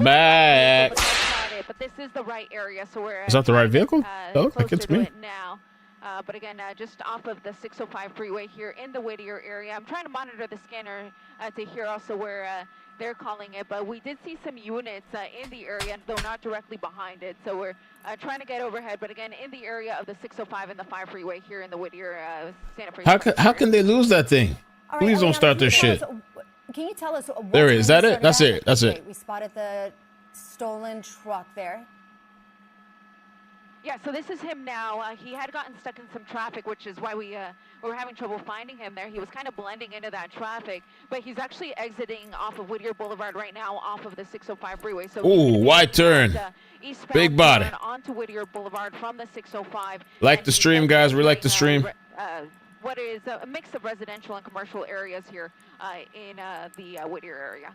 back. But this is the right area, so we're. Is that the right vehicle? Oh, I think it's me. Now. But again, just off of the 605 freeway here in the Whittier area. I'm trying to monitor the scanner to hear also where they're calling it. But we did see some units in the area, though not directly behind it. So we're trying to get overhead. But again, in the area of the 605 and the 5 freeway here in the Whittier Santa Fe. How can they lose that thing? Right, Please don't start this shit. Can you tell us? There it is. Is that it? That's it. That's it. We spotted the stolen truck there. Yeah, so this is him now. He had gotten stuck in some traffic, which is why we were having trouble finding him there. He was kind of blending into that traffic, but he's actually exiting off of Whittier Boulevard right now, off of the 605 freeway. So ooh, wide turn. Big body. Onto Whittier Boulevard from the 605. Like the stream, guys. We like the stream. What is a mix of residential and commercial areas here in the Whittier area.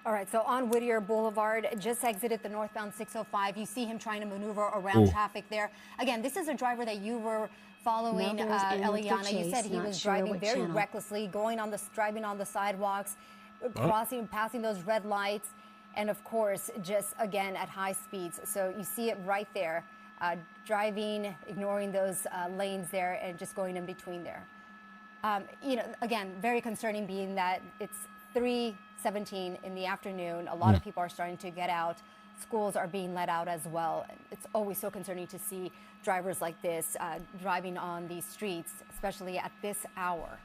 All right, so on Whittier Boulevard, just exited the northbound 605. You see him trying to maneuver around traffic there. Again, this is a driver that you were following, Eliana. You said he was driving very recklessly, driving on the sidewalks, passing those red lights, and of course, just again at high speeds. So you see it right there, driving, ignoring those lanes there, and just going in between there. Again, very concerning, being that it's 3:17 in the afternoon. A lot of people are starting to get out. Schools are being let out as well. It's always so concerning to see drivers like this driving on these streets, especially at this hour.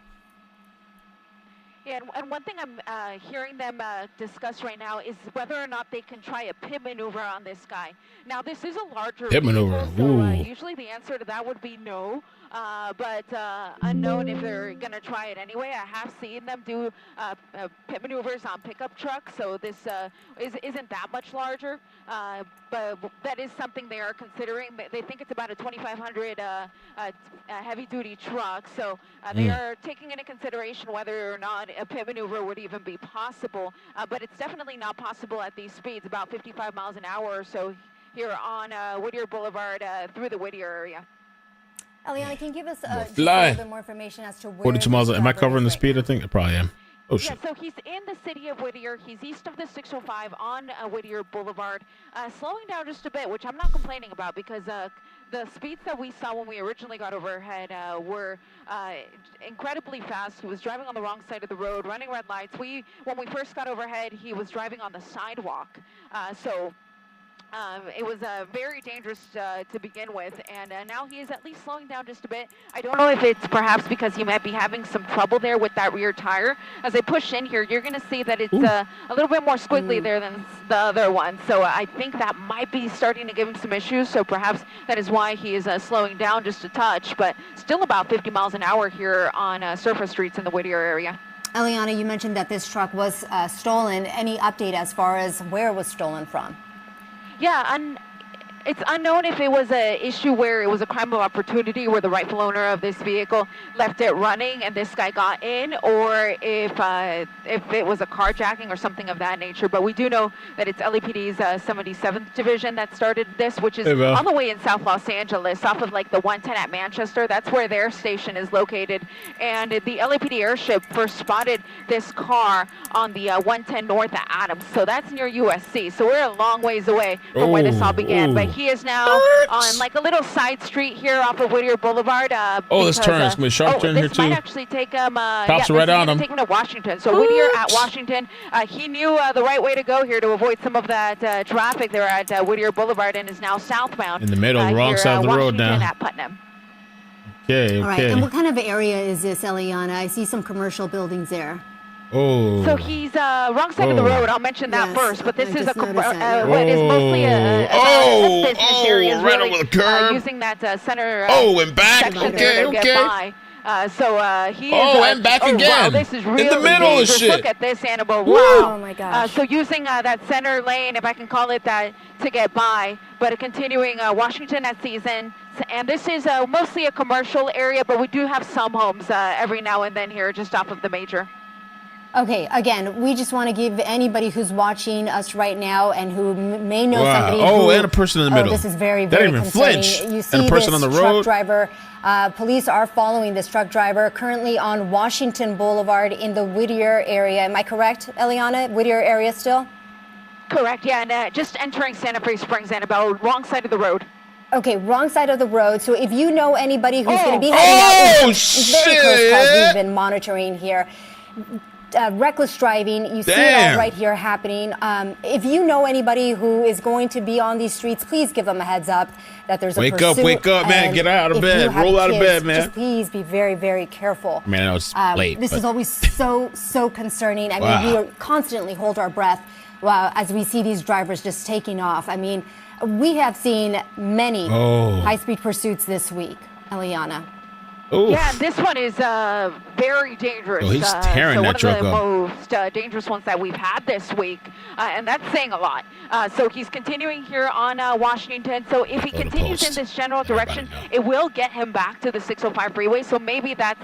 Yeah, and one thing I'm hearing them discuss right now is whether or not they can try a pit maneuver on this guy. Now, this is a larger pit maneuver. So, usually the answer to that would be no, but unknown if they're going to try it anyway. I have seen them do pit maneuvers on pickup trucks, so this isn't that much larger, but that is something they are considering. They think it's about a 2,500 heavy-duty truck, so they are taking into consideration whether or not a pit maneuver would even be possible, but it's definitely not possible at these speeds, about 55 miles an hour or so here on Whittier Boulevard through the Whittier area. Eliana, can you give us just a little bit more information as to where 42 miles. Am I covering the speed? I think I probably am. Oh, shit. Yeah, so he's in the city of Whittier. He's east of the 605 on Whittier Boulevard, slowing down just a bit, which I'm not complaining about because the speeds that we saw when we originally got overhead were incredibly fast. He was driving on the wrong side of the road, running red lights. When we first got overhead, he was driving on the sidewalk. It was very dangerous to begin with, and now he is at least slowing down just a bit. I don't know if it's perhaps because he might be having some trouble there with that rear tire. As I push in here, you're going to see that it's a little bit more squiggly there than the other one. So I think that might be starting to give him some issues. So perhaps that is why he is slowing down just a touch, but still about 50 miles an hour here on surface streets in the Whittier area. Eliana, you mentioned that this truck was stolen. Any update as far as where it was stolen from? Yeah, it's unknown if it was an issue where it was a crime of opportunity where the rightful owner of this vehicle left it running and this guy got in, or if it was a carjacking or something of that nature. But we do know that it's LAPD's 77th Division that started this, which is on the way in South Los Angeles, off of like the 110 at Manchester. That's where their station is located. And the LAPD airship first spotted this car on the 110 North at Adams. So that's near USC. So we're a long ways away from where this all began. But he is now on like a little side street here off of Whittier Boulevard. This turn is going to be a sharp turn here too. This might actually take him. Cops right on him. Take him to Washington. So Whittier at Washington. He knew the right way to go here to avoid some of that traffic there at Whittier Boulevard, and is now southbound. In the middle, wrong side of the road now. At Putnam. Okay. All right. And what kind of area is this, Eliana? I see some commercial buildings there. Oh. So he's wrong side of the road. I'll mention that first. But this is what is mostly a business area. Right over the curb. Using that center. And back. Okay. He is. And back again. Wow, this is really in the middle dangerous. of shit. Look at this animal. Wow. Wow. Oh my gosh. So using that center lane, if I can call it that, to get by, but continuing Washington at Season. And this is mostly a commercial area, but we do have some homes every now and then here just off of the major. Okay, again, we just want to give anybody who's watching us right now and who may know somebody who... and a person in the middle. This is very, very concerning. You see and a person this on the truck road. driver. Police are following this truck driver currently on Washington Boulevard in the Whittier area. Am I correct, Eliana? Whittier area still? Correct, yeah, and just entering Santa Fe Springs, Annabelle, wrong side of the road. Okay, wrong side of the road. So if you know anybody who's going to be heading out, very close calls we've been monitoring here. Reckless driving, you see it all right here happening. If you know anybody who is going to be on these streets, please give them a heads up that there's a pursuit. Wake up, man. Get out of bed. Roll out of bed, man. Just please be very, very careful. Man, I was late. This is always so concerning. I mean, we constantly hold our breath as we see these drivers just taking off. I mean, we have seen many high-speed pursuits this week, Eliana. Oof. Yeah, this one is very dangerous. Oh, he's tearing that truck up. One of the most dangerous ones that we've had this week, and that's saying a lot. So he's continuing here on Washington. So if he continues in this general direction, it will get him back to the 605 freeway. So maybe that's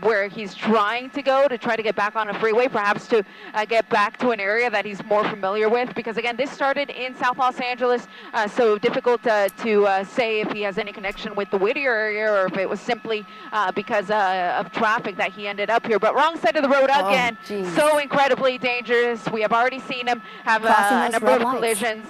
where he's trying to go, to try to get back on a freeway, perhaps to get back to an area that he's more familiar with. Because again, this started in South Los Angeles, so difficult to say if he has any connection with the Whittier area or if it was simply because of traffic that he ended up here. But wrong side of the road again. So incredibly dangerous. We have already seen him have a number of collisions.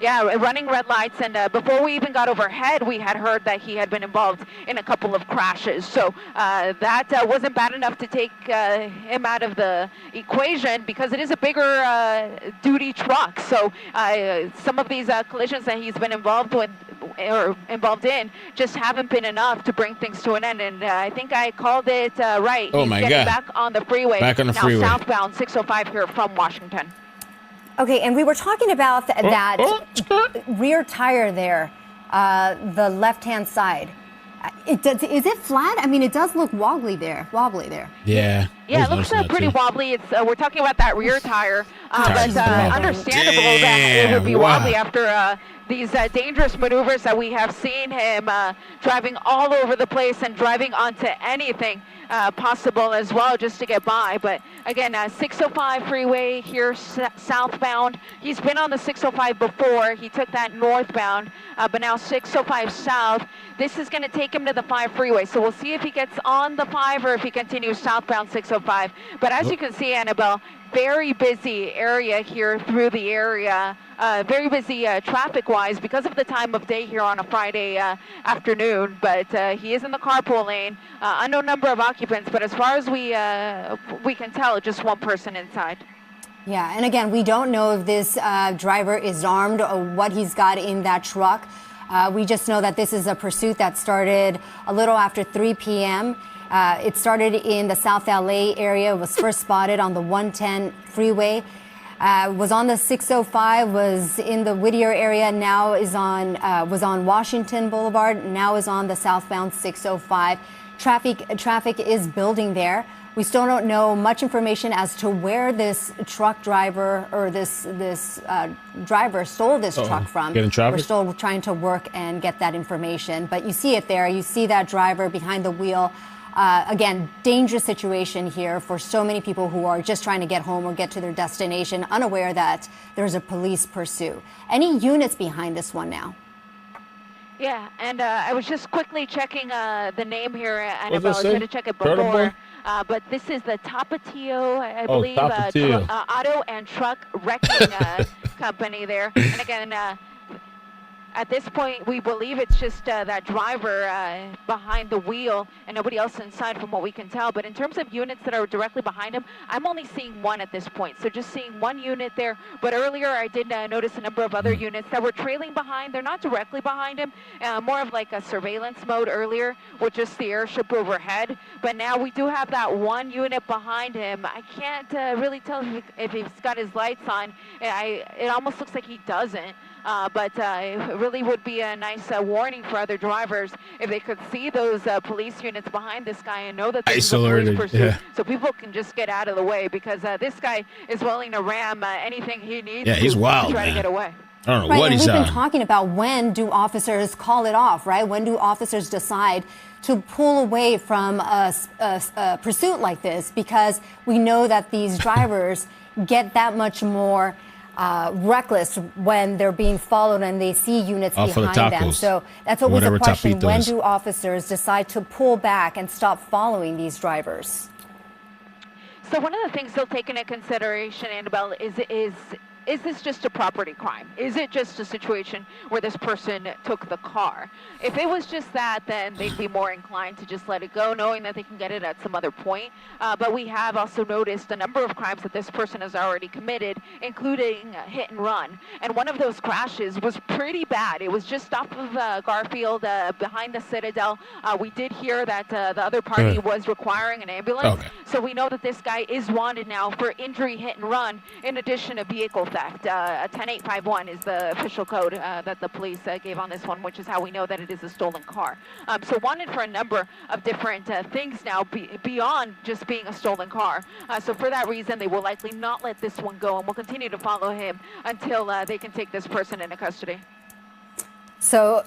Yeah, running red lights, and before we even got overhead, we had heard that he had been involved in a couple of crashes. So that wasn't bad enough to take him out of the equation, because it is a bigger duty truck. So some of these collisions that he's been involved with or involved in just haven't been enough to bring things to an end. And I think I called it right. Oh, he's my getting God. back on the freeway. Back on the freeway. Now southbound 605 here from Washington. Okay, and we were talking about that rear tire there, the left-hand side. Is it flat? I mean, it does look wobbly there. Yeah. Yeah, it looks pretty wobbly. It's we're talking about that rear tire, but understandable that it would be wobbly after these dangerous maneuvers that we have seen him driving all over the place and driving onto anything possible as well, just to get by. But again, 605 freeway here southbound. He's been on the 605 before. He took that northbound, but now 605 south. This is going to take him to the 5 freeway. So we'll see if he gets on the 5 or if he continues southbound 605. But as you can see, Annabelle, very busy area here through the area. Very busy traffic-wise because of the time of day here on a Friday afternoon. But he is in the carpool lane. Unknown number of occupants, but as far as we can tell, just one person inside. Yeah, and again, we don't know if this driver is armed or what he's got in that truck. We just know that this is a pursuit that started a little after 3 p.m. It started in the South LA area, was first spotted on the 110 freeway, was on the 605, was in the Whittier area, now is on, was on Washington Boulevard, now is on the southbound 605. Traffic is building there. We still don't know much information as to where this truck driver or this driver stole this truck from. We're still trying to work and get that information. But you see it there. You see that driver behind the wheel. Again, dangerous situation here for so many people who are just trying to get home or get to their destination, unaware that there's a police pursuit. Any units behind this one now? Yeah, and I was just quickly checking the name here, Annabelle. I was trying to check it before. But this is the Tapatio, I believe, auto and truck wrecking company there. And again, at this point, we believe it's just that driver behind the wheel and nobody else inside from what we can tell. But in terms of units that are directly behind him, I'm only seeing one at this point. So just seeing one unit there. But earlier, I did notice a number of other units that were trailing behind. They're not directly behind him, more of like a surveillance mode earlier with just the airship overhead. But now we do have that one unit behind him. I can't really tell if he's got his lights on. It almost looks like he doesn't. But it really would be a nice warning for other drivers if they could see those police units behind this guy and know that this is a police pursuit, so people can just get out of the way, because this guy is willing to ram anything he needs he's wild, to try to get away. I don't know what he's on. We've been talking about when do officers call it off, right? When do officers decide to pull away from a pursuit like this? Because we know that these drivers get that much more reckless when they're being followed and they see units behind them. So that's always a question. When do officers decide to pull back and stop following these drivers? So one of the things they'll take into consideration, Annabelle, is is this just a property crime? Is it just a situation where this person took the car? If it was just that, then they'd be more inclined to just let it go, knowing that they can get it at some other point. But we have also noticed a number of crimes that this person has already committed, including hit and run. And one of those crashes was pretty bad. It was just off of Garfield, behind the Citadel. We did hear that the other party was requiring an ambulance. Okay. So we know that this guy is wanted now for injury, hit and run, in addition to vehicle theft. A 10851 is the official code that the police gave on this one, which is how we know that it is a stolen car. So wanted for a number of different things now beyond just being a stolen car. So for that reason, they will likely not let this one go, and will continue to follow him until they can take this person into custody. So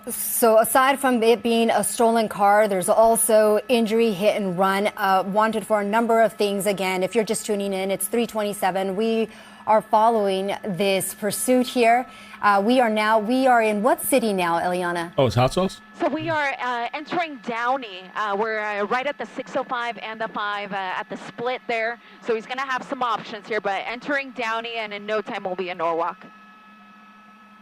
aside from it being a stolen car, there's also injury, hit and run, wanted for a number of things. Again, if you're just tuning in, it's 327. We are following this pursuit here. We are in what city now, Eliana? Oh, it's hot sauce? So we are entering Downey. We're right at the 605 and the 5 at the split there. So he's going to have some options here, but entering Downey, and in no time we'll be in Norwalk.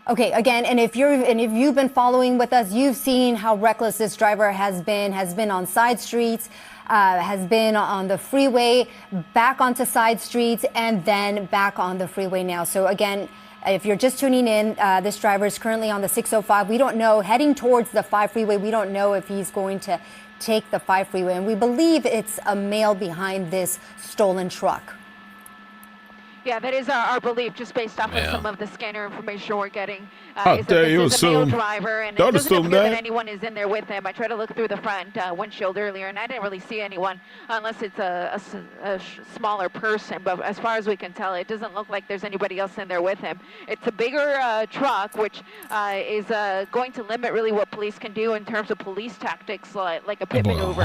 Okay, again, and if you've been following with us, you've seen how reckless this driver has been on side streets, has been on the freeway, back onto side streets, and then back on the freeway now. So again, if you're just tuning in, this driver is currently on the 605. We don't know, heading towards the 5 freeway, we don't know if he's going to take the 5 freeway. And we believe it's a male behind this stolen truck. Yeah, that is our belief, just based off of some of the scanner information we're getting. How Is that dare this you is a male assume? driver, and Don't it doesn't assume appear that. that anyone is in there with him. I tried to look through the front windshield earlier, and I didn't really see anyone, unless it's a smaller person. But as far as we can tell, it doesn't look like there's anybody else in there with him. It's a bigger truck, which is going to limit really what police can do in terms of police tactics, like a pit maneuver,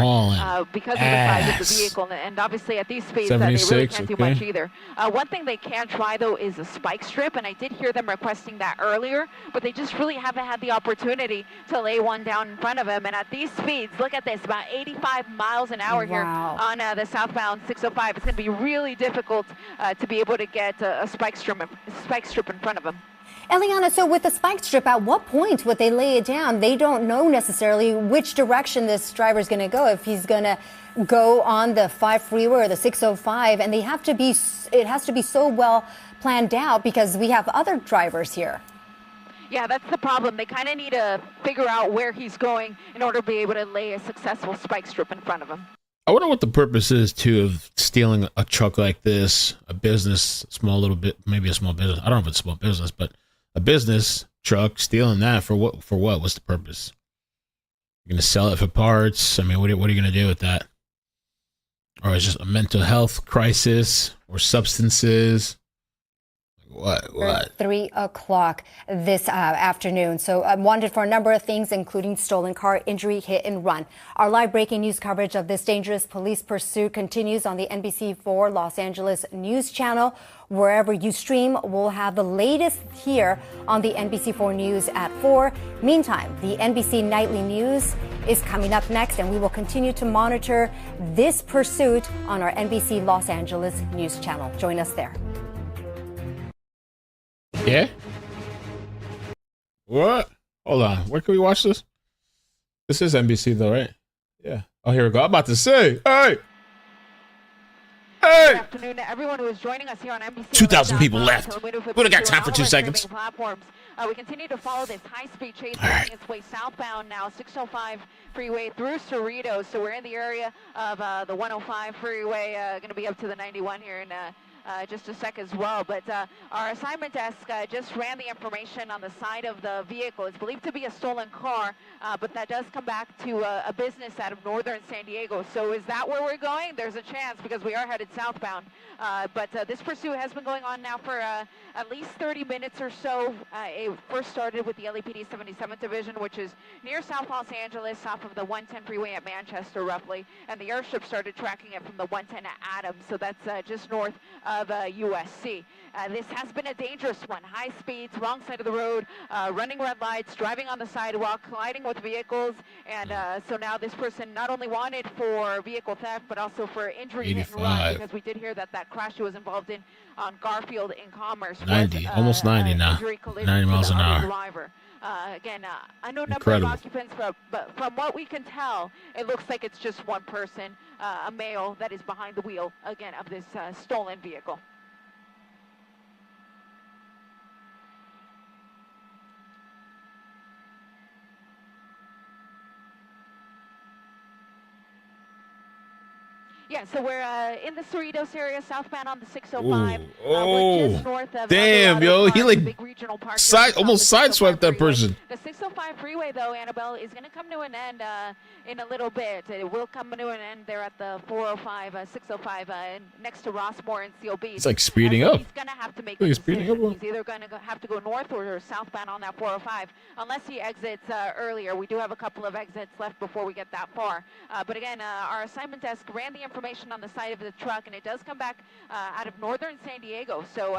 because of the size of the vehicle. And obviously at these speeds, they really can't do much either. One thing they can try, though, is a spike strip, and I did hear them requesting that earlier, but they just really haven't had the opportunity to lay one down in front of him. And at these speeds, look at this, about 85 miles an hour here on the southbound 605. It's going to be really difficult to be able to get a spike strip in front of him. Eliana, so with the spike strip, at what point would they lay it down? They don't know necessarily which direction this driver is going to go, if he's going to go on the 5 freeway or the 605, and it has to be so well planned out because we have other drivers here. Yeah, that's the problem. They kind of need to figure out where he's going in order to be able to lay a successful spike strip in front of him. I wonder what the purpose is, too, of stealing a truck like this, a business, maybe a small business. I don't know if it's a small business, but a business truck, stealing that for what? What's the purpose? You're going to sell it for parts? I mean, what are you going to do with that? Or is it just a mental health crisis or substances? What? 3 o'clock this afternoon. So wanted for a number of things, including stolen car, injury, hit and run. Our live breaking news coverage of this dangerous police pursuit continues on the NBC4 Los Angeles News Channel. Wherever you stream, we'll have the latest here on the NBC4 News at 4. Meantime, the NBC Nightly News is coming up next, and we will continue to monitor this pursuit on our NBC Los Angeles News Channel. Join us there. Yeah? What? Hold on. Where can we watch this? This is NBC, though, right? Yeah. Oh, here we go. I'm about to say, hey! Good afternoon to everyone who is joining us here on NBC. 2,000 people left. We would have got time for 2 seconds. We continue to follow this high-speed chase making its way southbound now, 605 freeway through Cerritos. So we're in the area of the 105 freeway, going to be up to the 91 here in just a sec as well. But our assignment desk just ran the information on the side of the vehicle. It's believed to be a stolen car, but that does come back to a business out of northern San Diego. So is that where we're going? There's a chance because we are headed southbound. But this pursuit has been going on now for at least 30 minutes or so. It first started with the LAPD 77th Division, which is near South Los Angeles, off of the 110 freeway at Manchester, roughly. And the airship started tracking it from the 110 at Adams. So that's just north of USC. This has been a dangerous one. High speeds, wrong side of the road, running red lights, driving on the sidewalk, colliding with vehicles. And so now this person not only wanted for vehicle theft, but also for injury hit and run, because we did hear that crash he was involved in on Garfield in Commerce. 90, almost 90 now. 90 miles an hour. Driver. Again, unknown number of occupants, but from what we can tell, it looks like it's just one person, a male, that is behind the wheel, again, of this stolen vehicle. Yeah, so we're in the Cerritos area, southbound on the 605. We're just north of damn, yo, he like almost sideswiped that person. The 605 freeway, though, Annabelle, is going to come to an end in a little bit. It will come to an end there at the 405, 605, next to Rossmore and Seal Beach. It's like speeding up. He's going to have to make a decision. He's either going to have to go north or southbound on that 405, unless he exits earlier. We do have a couple of exits left before we get that far. But again, our assignment desk ran the information on the side of the truck, and it does come back out of northern San Diego. So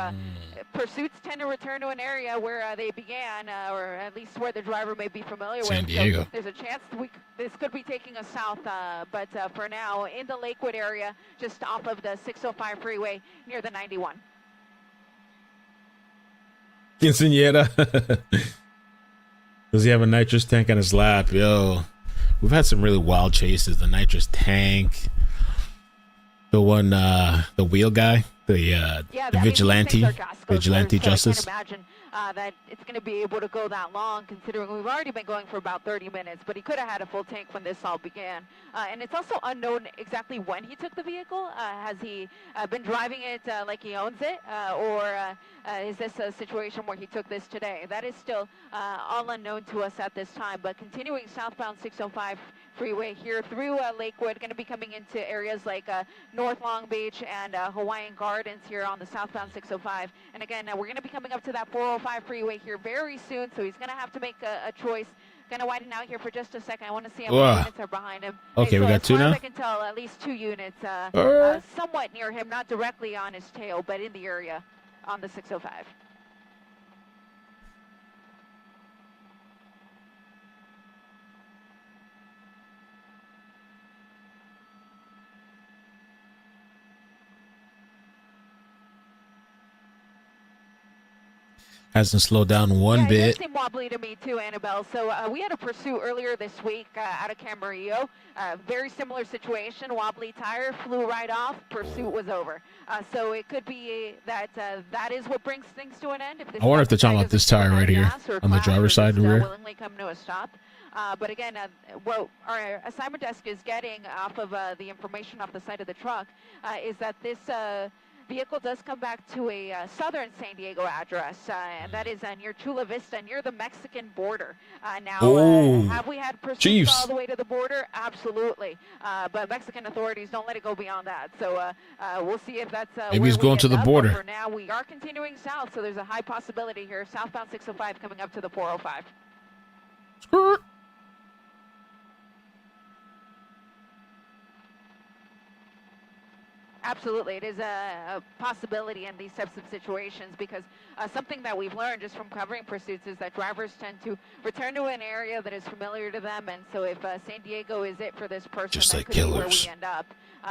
pursuits tend to return to an area where they began, or at least where the driver may be familiar with. San Diego. So there's a chance this could be taking us south, but for now, in the Lakewood area, just off of the 605 freeway near the 91. Quinceañera. Does he have a nitrous tank on his lap? Yo, we've had some really wild chases. The nitrous tank. The one, the wheel guy, the vigilante justice. I can't imagine that it's going to be able to go that long, considering we've already been going for about 30 minutes, but he could have had a full tank when this all began. And it's also unknown exactly when he took the vehicle. Has he been driving it like he owns it, or is this a situation where he took this today? That is still all unknown to us at this time, but continuing southbound 605 freeway here through Lakewood, going to be coming into areas like North Long Beach and Hawaiian Gardens here on the southbound 605. And again, we're going to be coming up to that 405 freeway here very soon, so he's going to have to make a choice. Going to widen out here for just a second. I want to see how many units are behind him. Okay, so we got two now? As I can tell, at least 2 units somewhat near him, not directly on his tail, but in the area on the 605. Hasn't slowed down one bit. It seemed wobbly to me too, Annabelle. So we had a pursuit earlier this week out of Camarillo. Very similar situation. Wobbly tire, flew right off. Pursuit was over. So it could be that that is what brings things to an end. If I wonder if they're talking about this tire right here on the driver's side and rear. Willingly come to a stop. But again, what our assignment desk is getting off of the information off the side of the truck is that this vehicle does come back to a southern San Diego address, and that is near Chula Vista, near the Mexican border. Now, have we had pursuits all the way to the border? Absolutely. But Mexican authorities don't let it go beyond that. So we'll see if that's maybe he's going to the border. For now, we are continuing south, so there's a high possibility here. Southbound 605 coming up to the 405. Skirt. Absolutely. It is a possibility in these types of situations, because something that we've learned just from covering pursuits is that drivers tend to return to an area that is familiar to them. And so if San Diego is it for this person, just that like could killers. be where we end up.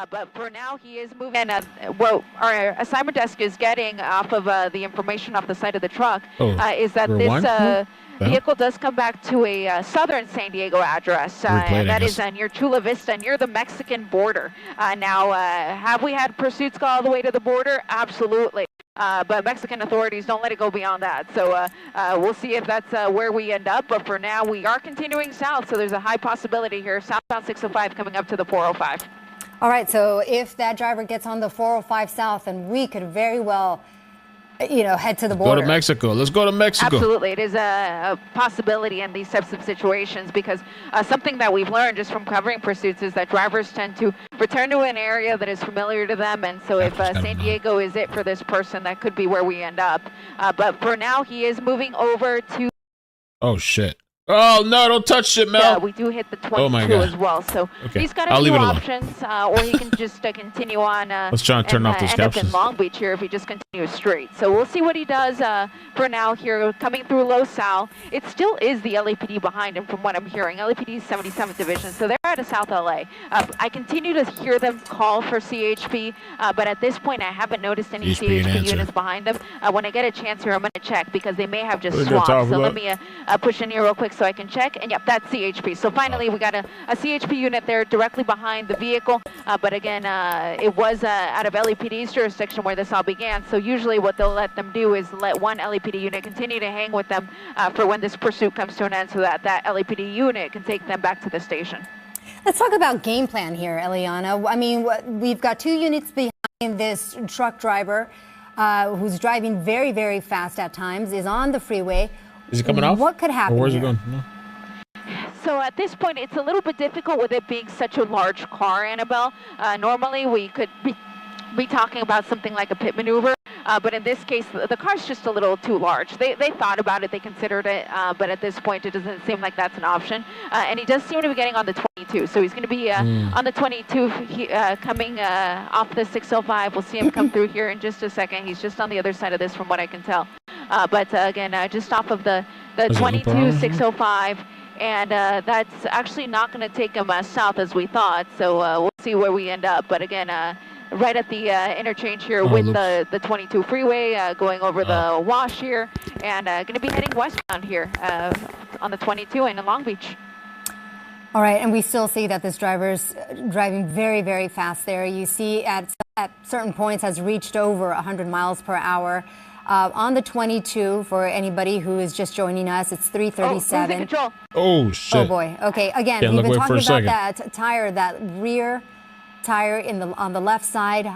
But for now, he is moving. And what our assignment desk is getting off of the information off the side of the truck is that this vehicle does come back to a southern San Diego address, and that is near Chula Vista, near the Mexican border. Now, have we had pursuits go all the way to the border? Absolutely. But Mexican authorities don't let it go beyond that. So we'll see if that's where we end up. But for now, we are continuing south, so there's a high possibility here. Southbound 605 coming up to the 405. All right, so if that driver gets on the 405 south, then we could very well, head to the border. Go to Mexico. Let's go to Mexico. Absolutely. It is a possibility in these types of situations, because something that we've learned just from covering pursuits is that drivers tend to return to an area that is familiar to them. And so if San Diego is it for this person, that could be where we end up. But for now, he is moving over to... Oh, shit. Oh no! Don't touch it, Mel. We do hit the 22 oh my God. as well. So okay. he's got a few options, or he can just continue on. Let's try and turn off those end up captions. in Long Beach here if he just continues straight. So we'll see what he does for now here, coming through Los Al. It still is the LAPD behind him, from what I'm hearing. LAPD's 77th Division, so they're out of South LA. I continue to hear them call for CHP, but at this point I haven't noticed any CHP units behind them. When I get a chance here, I'm going to check because they may have just swapped. So let me push in here real quick so I can check. And yep, that's CHP. So finally, we got a CHP unit there directly behind the vehicle. But again, it was out of LAPD's jurisdiction where this all began. So usually what they'll let them do is let one LAPD unit continue to hang with them for when this pursuit comes to an end, so that that LAPD unit can take them back to the station. Let's talk about game plan here, Eliana. I mean, we've got 2 units behind this truck driver who's driving very, very fast at times, is on the freeway. Is he coming off? What could happen? Or where's here? he going? No. So at this point, it's a little bit difficult with it being such a large car, Annabelle. Normally, we could be talking about something like a pit maneuver, but in this case, the car's just a little too large. They thought about it, they considered it, but at this point, it doesn't seem like that's an option. And he does seem to be getting on the 22, so he's going to be on the 22 coming off the 605. We'll see him come through here in just a second. He's just on the other side of this from what I can tell. But again, just off of the 22 605. And that's actually not going to take him south as we thought, so we'll see where we end up. But again, right at the interchange here with the 22 freeway, going over the wash here, and going to be heading westbound here on the 22 and in Long Beach. All right, and we still see that this driver's driving very, very fast there. You see at certain points has reached over 100 miles per hour. On the 22, for anybody who is just joining us, it's 337. Oh, shit. Oh, boy. Okay, again, we've been talking about that tire, that rear tire on the left side.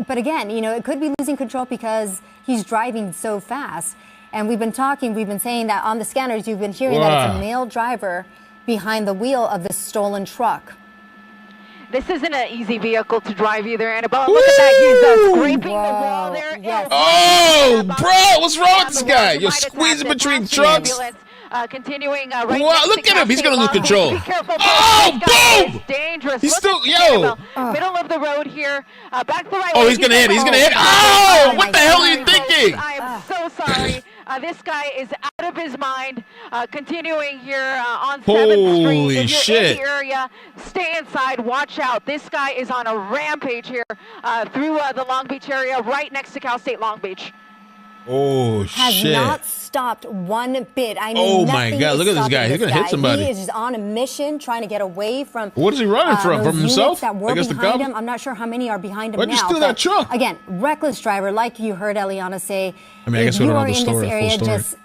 But again, you know, it could be losing control because he's driving so fast. And we've been saying that on the scanners, you've been hearing that it's a male driver behind the wheel of this stolen truck. This isn't an easy vehicle to drive either, Annabelle. Look at that. He's scraping the wall there. Yes. Oh, bro, what's wrong with this guy? You're squeezing between trucks. Continuing right look at him. He's going to lose control. Be careful. Oh, boom. Dangerous. He's still, yo. Middle of the road here. Back the right way. Oh, he's going to hit. He's going to hit. Oh, what the hell are you thinking? I am so sorry. This guy is out of his mind. Continuing here on 7th Street. If you're in the area, stay inside. Watch out. This guy is on a rampage here through the Long Beach area, right next to Cal State Long Beach. Oh, has shit. not stopped one bit. I mean, oh, my God. Look at this guy. He's going to hit somebody. He is just on a mission trying to get away from. What is he running from? From himself? That were behind him. I'm not sure how many are behind him now. Why'd you steal that truck? Again, reckless driver, like you heard Eliana say. I mean, I guess we don't know the story, area, full story. just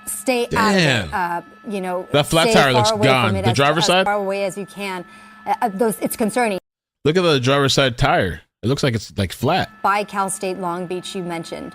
stay out of it. You know, that flat tire looks gone. The driver's side? As far away as you can. It's concerning. Look at the driver's side tire. It looks like it's like flat. By Cal State Long Beach, you mentioned.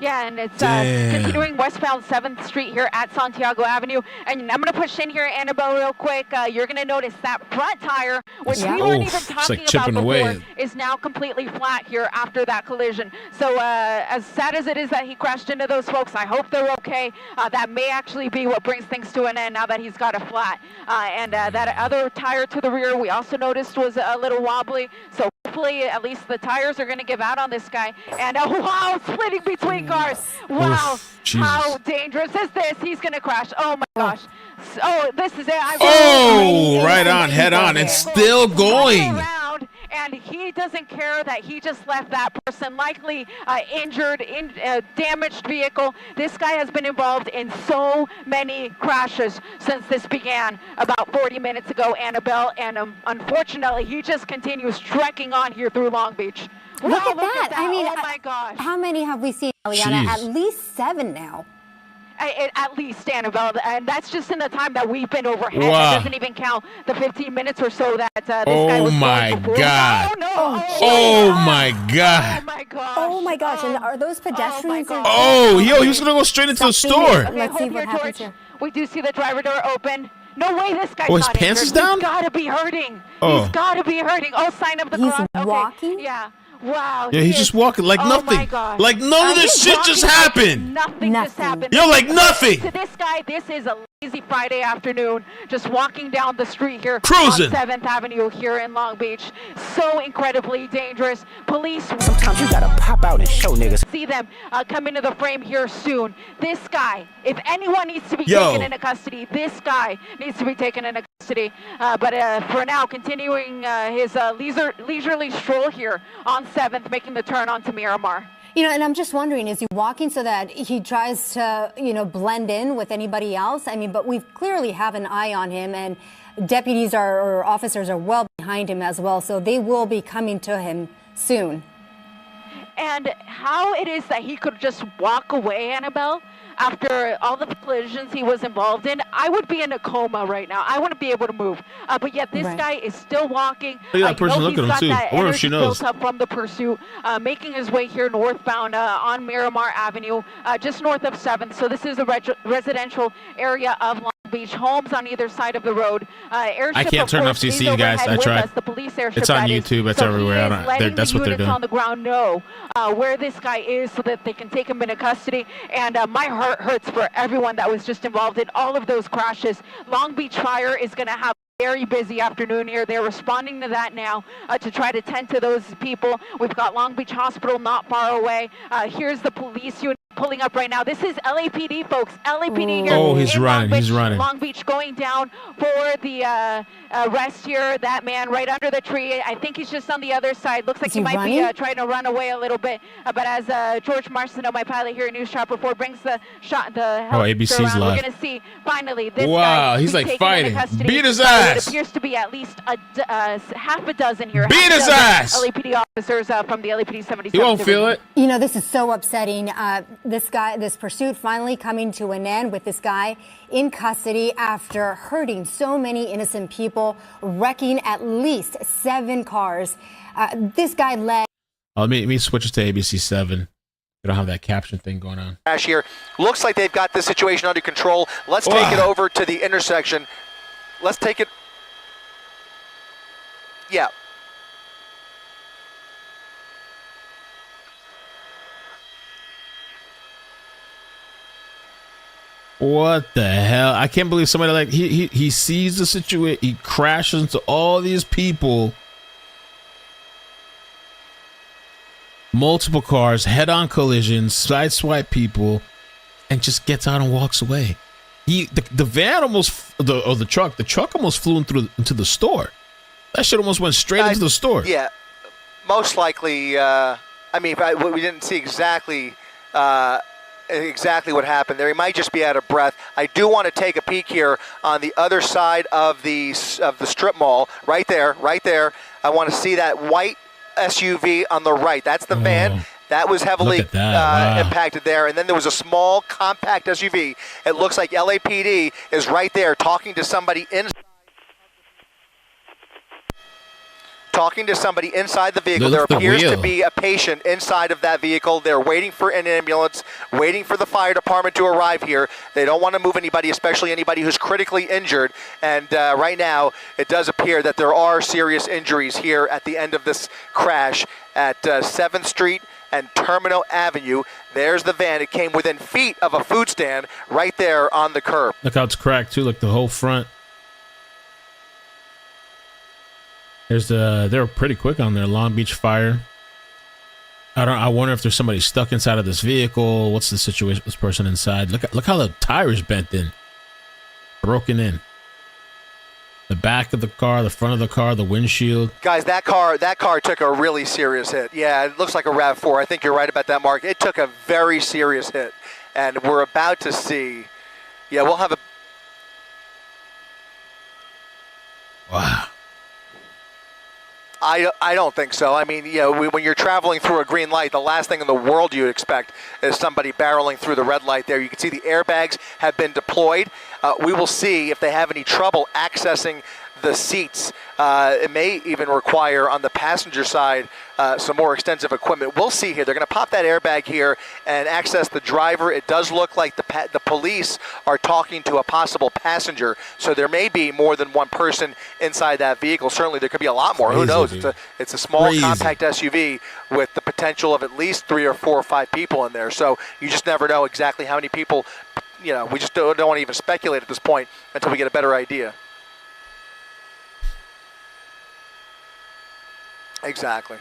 Yeah, and it's continuing westbound 7th Street here at Santiago Avenue. And I'm going to push in here, Annabelle, real quick. You're going to notice that front tire, which we weren't even talking about before, is now completely flat here after that collision. So as sad as it is that he crashed into those folks, I hope they're okay. That may actually be what brings things to an end now that he's got a flat. And that other tire to the rear we also noticed was a little wobbly. So hopefully at least the tires are going to give out on this guy. And wow, splitting between cars. Wow, oof, how dangerous is this? He's going to crash. Oh, my gosh. Oh, this is it. Right on, head on. It's still going. And he doesn't care that he just left that person likely injured, damaged vehicle. This guy has been involved in so many crashes since this began about 40 minutes ago, Annabelle. And unfortunately, he just continues trekking on here through Long Beach. Look at that. I mean, oh my gosh. How many have we seen, Eliana? At least 7 now. At least, Annabelle, and that's just in the time that we've been overhead. Wow. That doesn't even count the 15 minutes or so that this guy was my before. God. Oh, no. Oh, my God. Oh, my gosh. Oh, my gosh. And are those pedestrians? Oh, yo, he was going to go straight into the store. Let's see what happens here. We do see the driver door open. No way this guy's his pants is down? He's got to be hurting. Oh. He's got to be hurting. Oh, sign up the cross. He's walking? Yeah. Wow. Yeah, he's just walking like nothing. My God. Like none of this shit just happened. Nothing just happened. Yo, like nothing. To this guy, this is a lazy Friday afternoon, just walking down the street here Cruising. on 7th Avenue here in Long Beach. So incredibly dangerous. Police. Sometimes you gotta pop out and show niggas. See them come into the frame here soon. This guy, if anyone needs to be taken into custody, this guy needs to be taken into custody. But for now, continuing his leisurely stroll here on 7th, making the turn onto Miramar. You know, and I'm just wondering, is he walking so that he tries to, blend in with anybody else? I mean, but we clearly have an eye on him, and deputies or officers are well behind him as well, so they will be coming to him soon. And how it is that he could just walk away, Annabelle, after all the collisions he was involved in, I would be in a coma right now. I wouldn't be able to move. But yet this guy is still walking. Look at that person looking at him too. I wonder if she knows. Built up from the pursuit, making his way here northbound on Miramar Avenue, just north of 7th. So this is a residential area of Long Beach. Homes on either side of the road. I can't turn off CC, guys. I tried. The police airship, it's on YouTube. It's everywhere. That's what they're doing. On the ground know where this guy is so that they can take him into custody. And my heart hurts for everyone that was just involved in all of those crashes. Long Beach Fire is going to have a very busy afternoon here. They're responding to that now to try to tend to those people. We've got Long Beach Hospital not far away. Here's the police unit pulling up right now. This is LAPD, folks. LAPD here. Oh, he's running. He's running. Long Beach going down for the arrest here. That man right under the tree. I think he's just on the other side. Looks like he might be trying to run away a little bit. But as George Marciano, my pilot here at News Trap Report, brings the ABC's around, live. we're going to see finally this guy. Wow, he's like fighting. Beat his ass. It appears to be at least half a dozen here. Beat his ass. LAPD officers from the LAPD 77. He won't feel it. You know, this is so upsetting. This pursuit finally coming to an end with this guy in custody after hurting so many innocent people, wrecking at least 7 cars. This guy led. Let me switch it to ABC 7. We don't have that caption thing going on. Crash here. Looks like they've got this situation under control. Let's take it over to the intersection. Let's take it. Yeah. What the hell? I can't believe somebody like he sees the situation. He crashes into all these people, multiple cars, head-on collisions, sideswipe people, and just gets out and walks away. The van almost the truck almost flew into the store. That shit almost went straight into the store. Yeah, most likely. I mean, we didn't see exactly what happened there. He might just be out of breath. I do want to take a peek here on the other side of the strip mall. Right there. I want to see that white SUV on the right. That's the van. That was heavily impacted there. And then there was a small compact SUV. It looks like LAPD is right there talking to somebody inside. The vehicle. There appears to be a patient inside of that vehicle. They're waiting for an ambulance, waiting for the fire department to arrive here. They don't want to move anybody, especially anybody who's critically injured. And right now, it does appear that there are serious injuries here at the end of this crash at 7th Street and Terminal Avenue. There's the van. It came within feet of a food stand right there on the curb. Look how it's cracked, too. Like the whole front. They were pretty quick on there. Long Beach Fire. I wonder if there's somebody stuck inside of this vehicle. What's the situation with this person inside? Look how the tires bent in. Broken in. The back of the car, the front of the car, the windshield. Guys, that car took a really serious hit. Yeah, it looks like a RAV4. I think you're right about that, Mark. It took a very serious hit. And we're about to see. Yeah, we'll have a. Wow. I don't think so. I mean, when you're traveling through a green light, the last thing in the world you would expect is somebody barreling through the red light there. You can see the airbags have been deployed. We will see if they have any trouble accessing the seats. It may even require on the passenger side some more extensive equipment. We'll see here. They're going to pop that airbag here and access the driver. It does look like the police are talking to a possible passenger, so there may be more than one person inside that vehicle. Certainly there could be a lot more. Who knows? It's a small compact SUV with the potential of at least 3 or 4 or 5 people in there. So you just never know exactly how many people. We just don't want to even speculate at this point until we get a better idea. Exactly.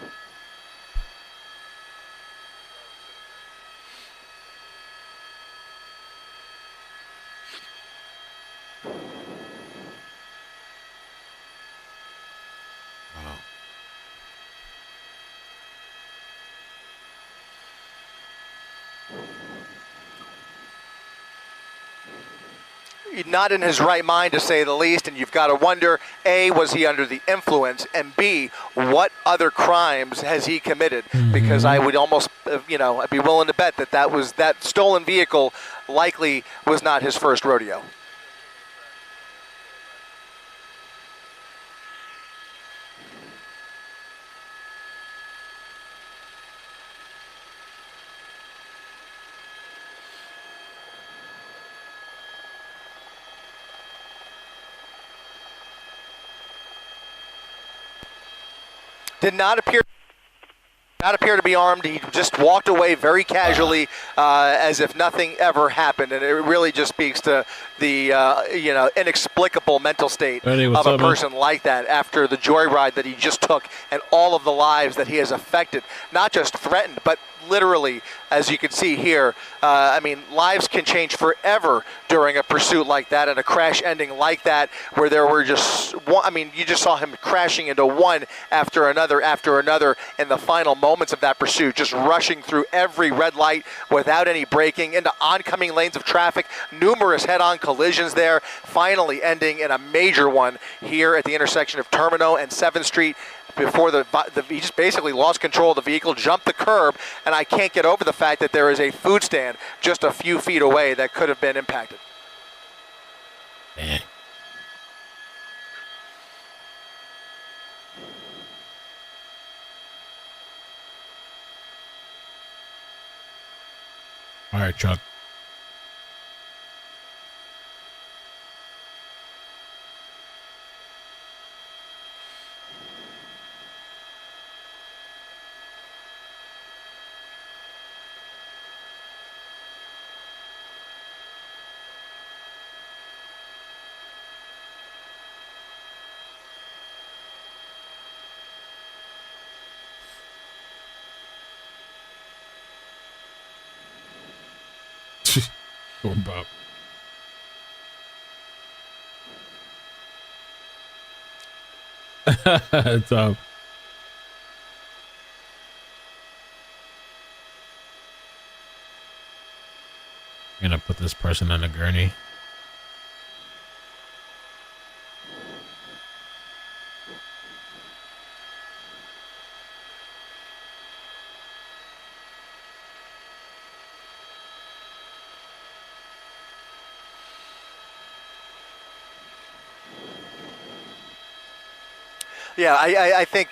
Not in his right mind, to say the least, and you've got to wonder, A, was he under the influence, and B, what other crimes has he committed? Because I would almost, I'd be willing to bet that stolen vehicle likely was not his first rodeo. Did not appear to be armed. He just walked away very casually, as if nothing ever happened, and it really just speaks to the inexplicable mental state of a person like that after the joyride that he just took and all of the lives that he has affected, not just threatened, but literally, as you can see here. Lives can change forever during a pursuit like that and a crash ending like that, where there were just one. You just saw him crashing into one after another in the final moments of that pursuit, just rushing through every red light without any braking into oncoming lanes of traffic, numerous head-on collisions there, finally ending in a major one here at the intersection of Termino and 7th Street. Before he just basically lost control of the vehicle, jumped the curb, and I can't get over the fact that there is a food stand just a few feet away that could have been impacted. Man. All right, Chuck. Going Bob. It's up. I'm gonna put this person on a gurney. Yeah, I think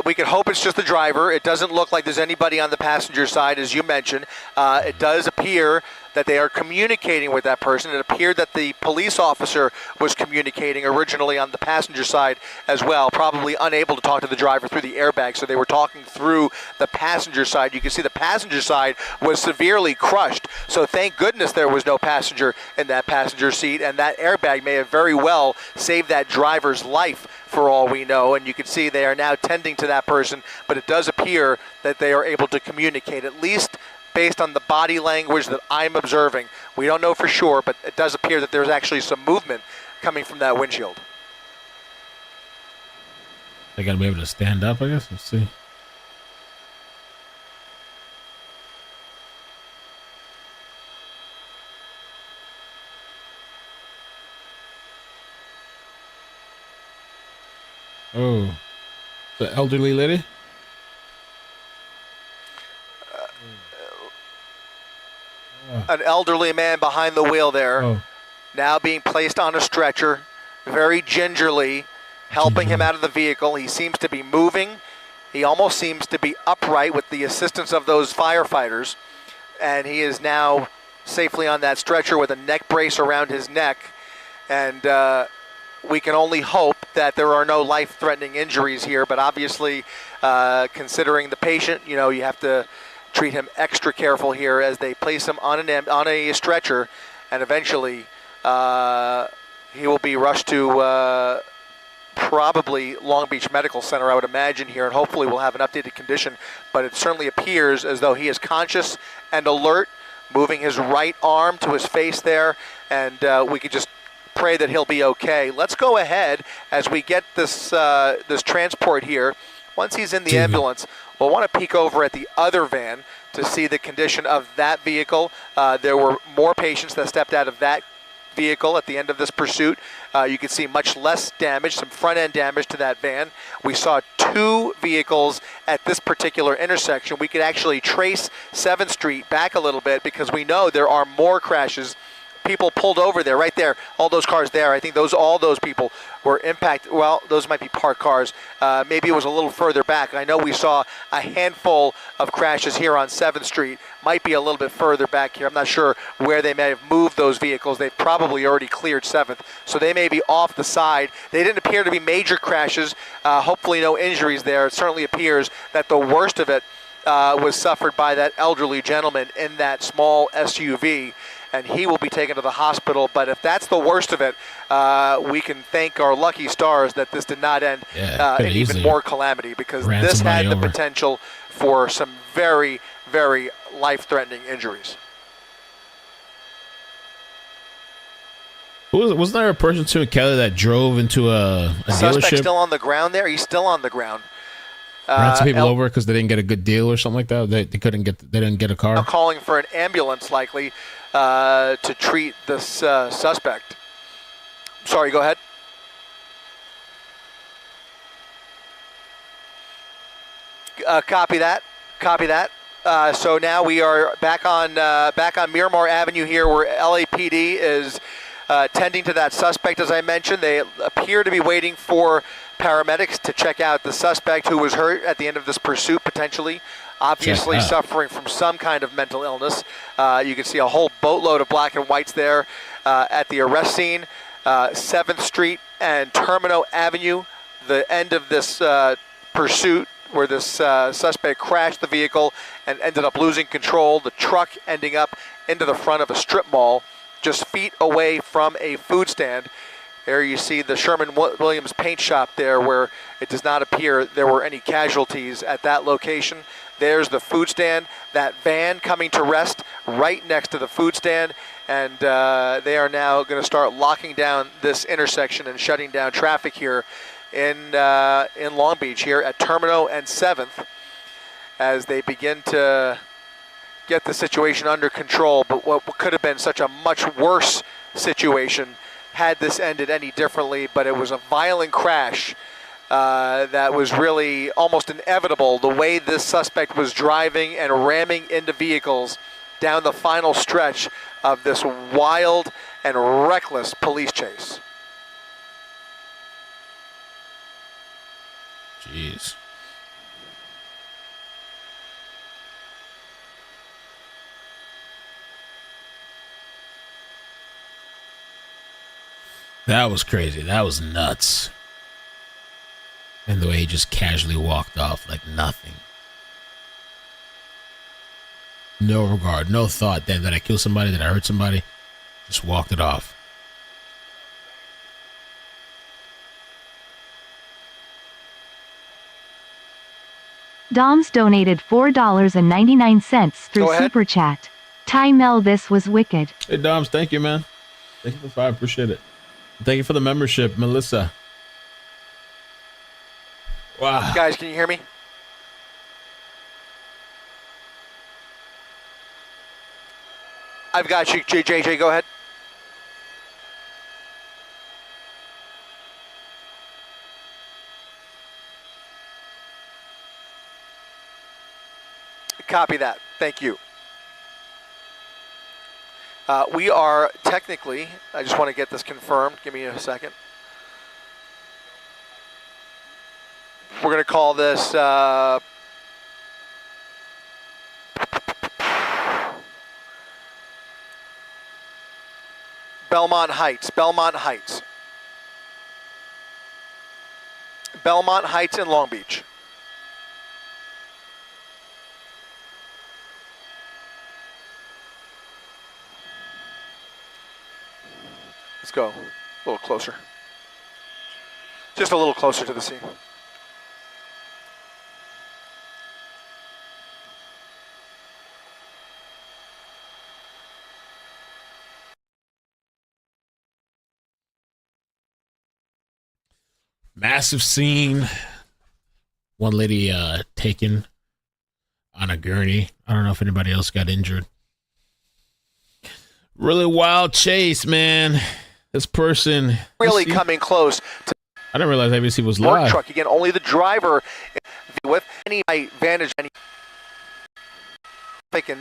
we could hope it's just the driver. It doesn't look like there's anybody on the passenger side, as you mentioned. It does appear that they are communicating with that person. It appeared that the police officer was communicating originally on the passenger side as well, probably unable to talk to the driver through the airbag, so they were talking through the passenger side. You can see the passenger side was severely crushed, so thank goodness there was no passenger in that passenger seat, and that airbag may have very well saved that driver's life for all we know. And you can see they are now tending to that person, but it does appear that they are able to communicate, at least based on the body language that I'm observing. We don't know for sure, but it does appear that there's actually some movement coming from that windshield. They gotta be able to stand up, I guess. Let's see. Oh, the elderly lady? An elderly man behind the wheel there, now being placed on a stretcher, very gingerly, helping him out of the vehicle. He seems to be moving. He almost seems to be upright with the assistance of those firefighters. And he is now safely on that stretcher with a neck brace around his neck. And we can only hope that there are no life-threatening injuries here. But obviously, considering the patient, you have to treat him extra careful here as they place him on a stretcher. And eventually, he will be rushed to probably Long Beach Medical Center, I would imagine here, and hopefully we'll have an updated condition. But it certainly appears as though he is conscious and alert, moving his right arm to his face there, and we could just pray that he'll be okay. Let's go ahead as we get this this transport here. Once he's in the ambulance, we'll want to peek over at the other van to see the condition of that vehicle. There were more patients that stepped out of that vehicle at the end of this pursuit. You can see much less damage, some front-end damage to that van. We saw 2 vehicles at this particular intersection. We could actually trace 7th Street back a little bit because we know there are more crashes. People pulled over there, right there, all those cars there. I think all those people were impacted. Well, those might be parked cars. Maybe it was a little further back. I know we saw a handful of crashes here on 7th Street. Might be a little bit further back here. I'm not sure where they may have moved those vehicles. They've probably already cleared 7th, so they may be off the side. They didn't appear to be major crashes. Hopefully no injuries there. It certainly appears that the worst of it was suffered by that elderly gentleman in that small SUV. And he will be taken to the hospital. But if that's the worst of it, we can thank our lucky stars that this did not end in even more calamity, because this had the potential for some very, very life-threatening injuries. Wasn't there a person too in Kelly that drove into a Suspect dealership? Still on the ground there? He's still on the ground. Ran some people over because they didn't get a good deal or something like that. They didn't get a car. Now calling for an ambulance likely to treat this suspect. Sorry, go ahead. Copy that. Copy that. So now we are back on Miramar Avenue here, where LAPD is tending to that suspect. As I mentioned, they appear to be waiting for paramedics to check out the suspect who was hurt at the end of this pursuit, potentially. Obviously suffering from some kind of mental illness. You can see a whole boatload of black and whites there at the arrest scene. 7th Street and Termino Avenue, the end of this pursuit where this suspect crashed the vehicle and ended up losing control. The truck ending up into the front of a strip mall just feet away from a food stand. There you see the Sherman-Williams paint shop there, where it does not appear there were any casualties at that location. There's the food stand, that van coming to rest right next to the food stand, and they are now going to start locking down this intersection and shutting down traffic here in Long Beach here at Termino and 7th as they begin to get the situation under control. But what could have been such a much worse situation had this ended any differently, but it was a violent crash that was really almost inevitable, the way this suspect was driving and ramming into vehicles down the final stretch of this wild and reckless police chase. Jeez. That was crazy. That was nuts. And the way he just casually walked off like nothing. No regard, no thought. Did I kill somebody? Did I hurt somebody? Just walked it off. Doms donated $4.99 through Super Chat. Ty Mel, this was wicked. Hey, Doms, thank you, man. Thank you for $5. Appreciate it. Thank you for the membership, Melissa. Wow. Guys, can you hear me? I've got you, JJ. Go ahead. Copy that. Thank you. We are technically, I just want to get this confirmed. Give me a second. we're going to call this Belmont Heights. Belmont Heights. Belmont Heights in Long Beach. Let's go a little closer. Just a little closer to the scene. Massive scene. One lady taken on a gurney. I don't know if anybody else got injured. Really wild chase, man. This person really coming close to. I didn't realize ABC was live. Truck again. Only the driver with any advantage. And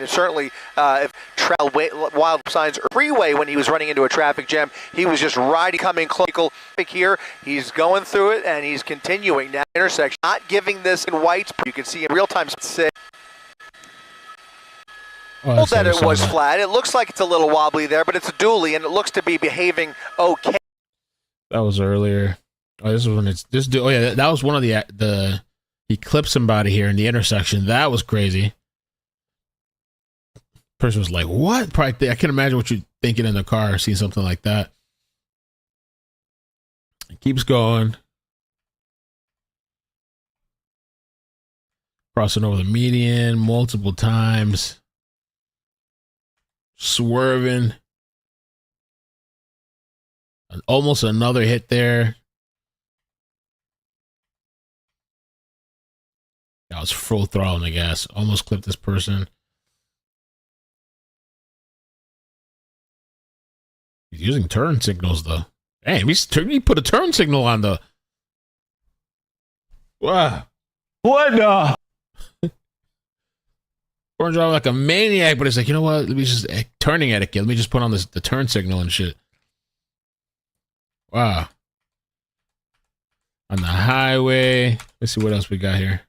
certainly, if trail wild signs or Freeway when he was running into a traffic jam, he was just riding, coming close. Here, he's going through it and he's continuing that intersection, not giving this in whites. You can see in real time. That it was flat. It looks like it's a little wobbly there, but it's a dually and it looks to be behaving okay. That was earlier. Oh, this was when it's this. Oh yeah, that was one of the he clipped somebody here in the intersection. That was crazy. Person was like, "What?" Probably, I can imagine what you're thinking in the car, seeing something like that. It keeps going, crossing over the median multiple times, swerving. Almost another hit there. I was full throttle on the gas. Almost clipped this person. He's using turn signals, though. Damn, he put a turn signal on the. Wow. What the? Orange drive like a maniac, but it's like, you know what? Let me just turning etiquette. Let me just put on the turn signal and shit. Wow. On the highway. Let's see what else we got here.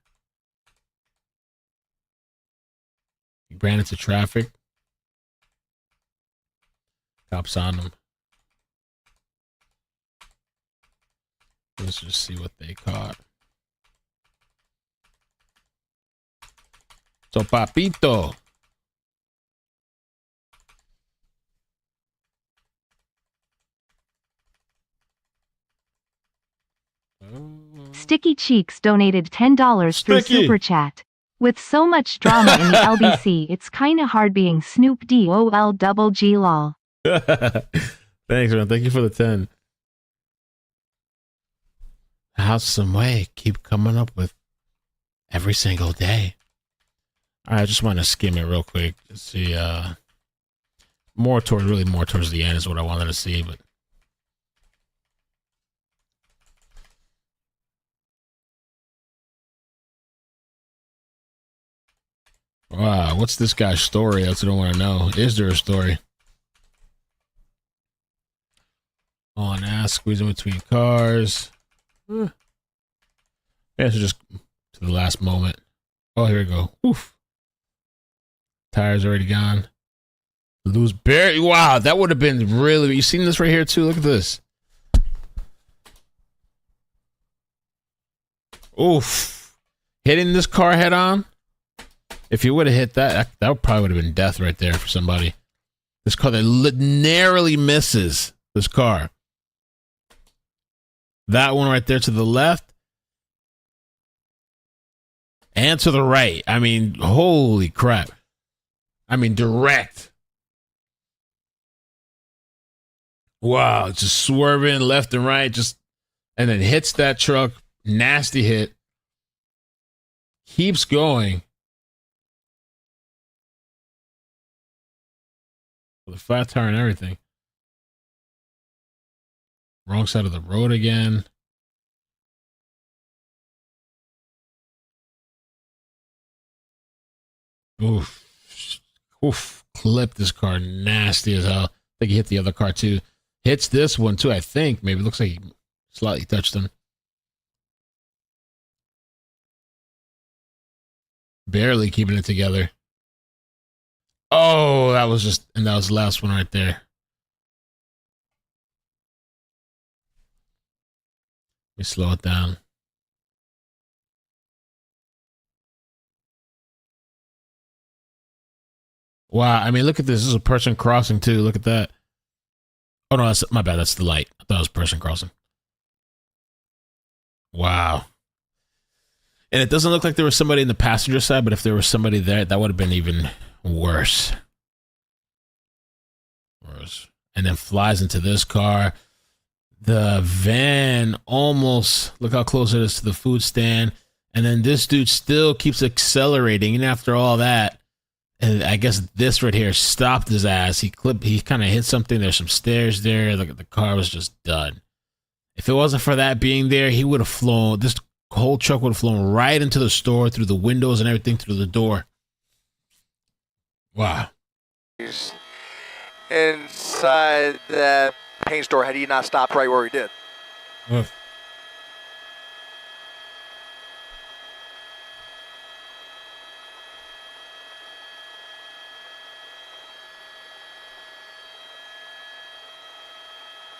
He ran into traffic. Cops on him. Let's just see what they caught. So, papito. Sticky Cheeks donated $10 through Super Chat. With so much drama in the LBC, it's kinda hard being Snoop DOL double G lol. Thanks, man. Thank you for the 10. How's some way keep coming up with every single day? I just want to skim it real quick to see more towards the end is what I wanted to see, but wow, what's this guy's story? That's what I want to know. Is there a story? On ass, squeezing between cars. Yeah, so just to the last moment. Oh, here we go. Oof. Tires already gone. Lose barely. Wow, that would have been really. You seen this right here too? Look at this. Oof. Hitting this car head on. If you would have hit that probably would have been death right there for somebody. This car that narrowly misses this car. That one right there to the left. And to the right. I mean, holy crap. I mean, direct. Wow, just swerving left and right, and then hits that truck. Nasty hit. Keeps going. With a flat tire and everything. Wrong side of the road again. Oof. Oof. Clipped this car nasty as hell. I think he hit the other car too. Hits this one too, I think. Maybe it looks like he slightly touched him. Barely keeping it together. Oh, that was the last one right there. Let me slow it down. Wow, I mean, look at this. This is a person crossing too. Look at that. Oh no, that's my bad. That's the light. I thought it was a person crossing. Wow. And it doesn't look like there was somebody in the passenger side, but if there was somebody there, that would have been even worse. And then flies into this car. The van almost, look how close it is to the food stand. And then this dude still keeps accelerating. And after all that, and I guess this right here stopped his ass. He kind of hit something. There's some stairs there. Look, the car was just done. If it wasn't for that being there, he would have flown. This whole truck would have flown right into the store, through the windows and everything, through the door. Wow. Inside that paint store had he not stopped right where he did.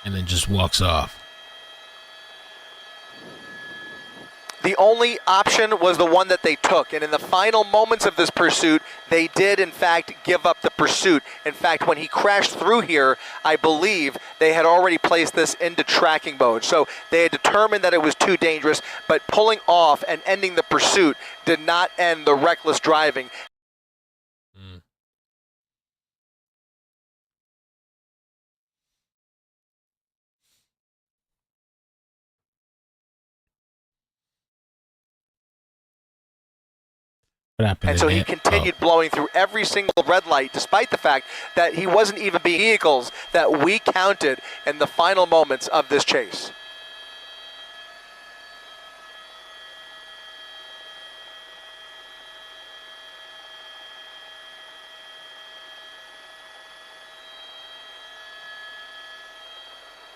And then just walks off. The only option was the one that they took, and in the final moments of this pursuit, they did in fact give up the pursuit. In fact, when he crashed through here, I believe they had already placed this into tracking mode. So they had determined that it was too dangerous, but pulling off and ending the pursuit did not end the reckless driving. And so he continued blowing through every single red light, despite the fact that he wasn't even being vehicles that we counted in the final moments of this chase.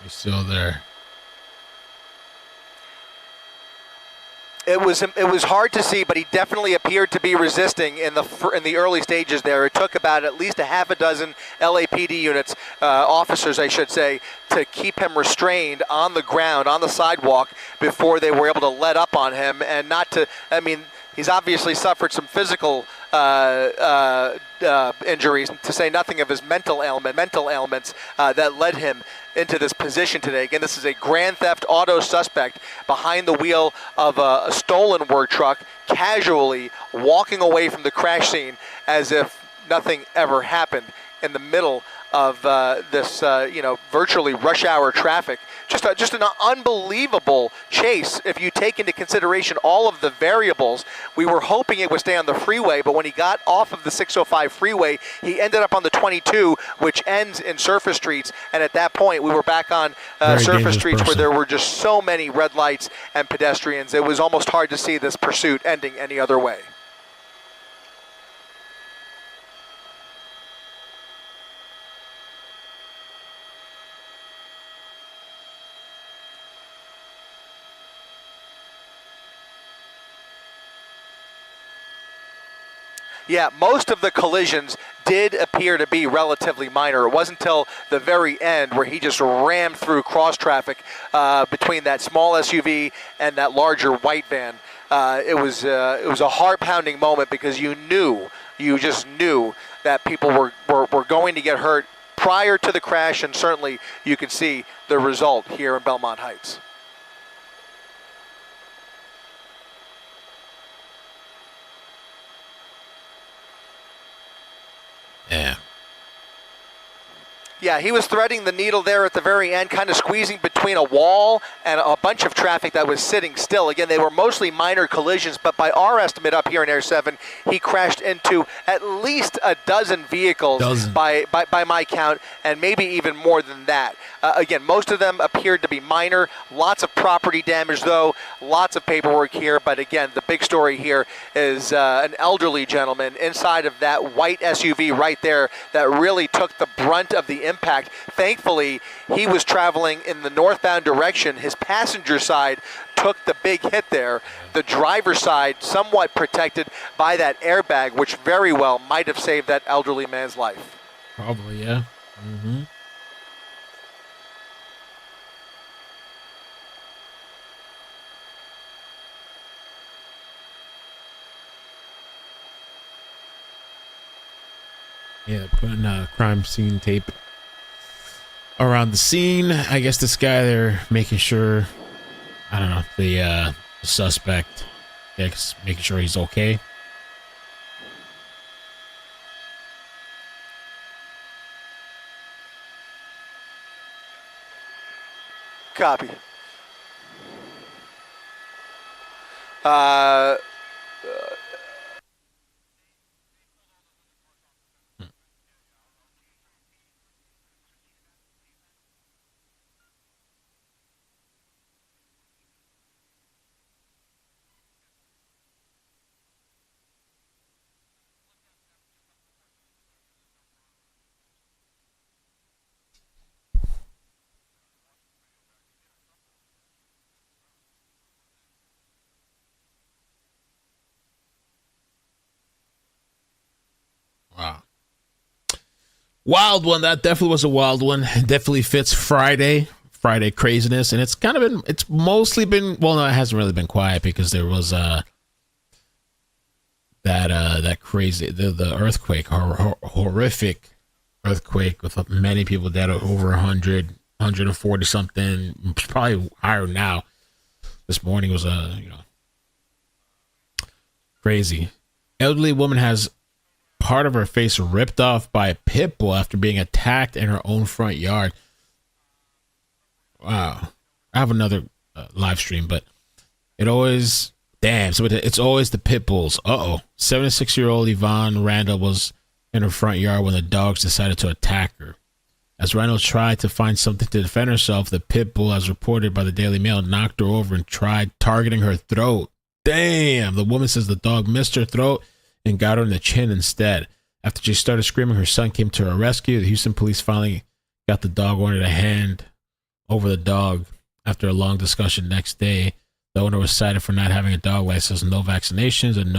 He's still there. It was hard to see, but he definitely appeared to be resisting in the early stages there. It took about at least a half a dozen LAPD units, officers I should say, to keep him restrained on the ground, on the sidewalk, before they were able to let up on him and not to, I mean, he's obviously suffered some physical injuries, to say nothing of his mental ailments that led him into this position today. Again, this is a grand theft auto suspect behind the wheel of a stolen work truck, casually walking away from the crash scene as if nothing ever happened in the middle of this, virtually rush hour traffic. Just an unbelievable chase if you take into consideration all of the variables. We were hoping it would stay on the freeway, but when he got off of the 605 freeway, he ended up on the 22, which ends in surface streets. And at that point, we were back on surface streets where there were just so many red lights and pedestrians. It was almost hard to see this pursuit ending any other way. Yeah, most of the collisions did appear to be relatively minor. It wasn't until the very end where he just rammed through cross traffic between that small SUV and that larger white van. It was a heart-pounding moment because you just knew that people were going to get hurt prior to the crash, and certainly you could see the result here in Belmont Heights. Yeah. Yeah, he was threading the needle there at the very end, kind of squeezing between a wall and a bunch of traffic that was sitting still. Again, they were mostly minor collisions, but by our estimate up here in Air 7, he crashed into at least a dozen vehicles by my count, and maybe even more than that. Again, most of them appeared to be minor. Lots of property damage, though. Lots of paperwork here. But again, the big story here is an elderly gentleman inside of that white SUV right there that really took the brunt of the impact. Thankfully, he was traveling in the northbound direction. His passenger side took the big hit there. The driver's side somewhat protected by that airbag, which very well might have saved that elderly man's life. Probably, yeah. Mm-hmm. Yeah, putting crime scene tape around the scene. I guess this guy, they're making sure, I don't know, the suspect, making sure he's okay. Copy. Wow. Wild one. That definitely was a wild one. It definitely fits Friday craziness. And it's mostly been, well, no, it hasn't really been quiet because there was that crazy, the earthquake, horrific earthquake with many people dead, over 100, 140 something, probably higher now. This morning was crazy. Elderly woman has part of her face ripped off by a pit bull after being attacked in her own front yard. Wow. I have another live stream, but it always, so it's always the pit bulls. 76-year-old Yvonne Randall was in her front yard when the dogs decided to attack her. As Randall tried to find something to defend herself, the pit bull, as reported by the Daily Mail, knocked her over and tried targeting her throat. Damn. The woman says the dog missed her throat and got her in the chin instead. After she started screaming, her son came to her rescue. The Houston police finally got the dog owner to hand over the dog. After a long discussion next day, the owner was cited for not having a dog license, no vaccinations, and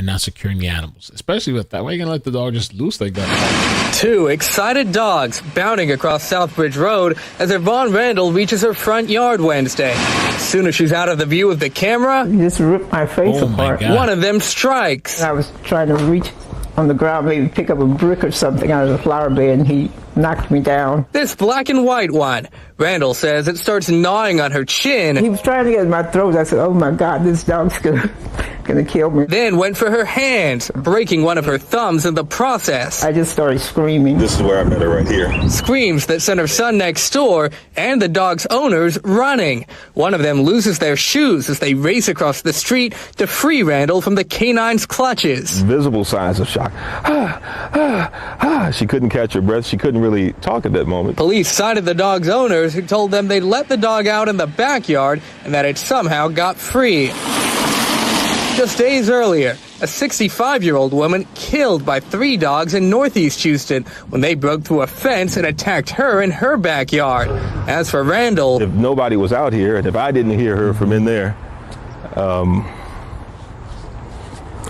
not securing the animals. Especially with that. Why are you going to let the dog just loose like that? Two excited dogs bounding across Southbridge Road as Yvonne Randall reaches her front yard Wednesday. As soon as she's out of the view of the camera, he just ripped my face apart. One of them strikes. I was trying to reach on the ground, maybe pick up a brick or something out of the flower bed, and he knocked me down. This black and white one. Randall says it starts gnawing on her chin. He was trying to get in my throat. I said, oh my God, this dog's gonna kill me. Then went for her hands, breaking one of her thumbs in the process. I just started screaming. This is where I met her, right here. Screams that sent her son next door and the dog's owners running. One of them loses their shoes as they race across the street to free Randall from the canine's clutches. Visible signs of shock. She couldn't catch her breath. She couldn't really talk at that moment. Police cited the dog's owners, who told them they'd let the dog out in the backyard and that it somehow got free. Just days earlier, a 65-year-old woman killed by 3 dogs in Northeast Houston when they broke through a fence and attacked her in her backyard. As for Randall, if nobody was out here and if I didn't hear her from in there,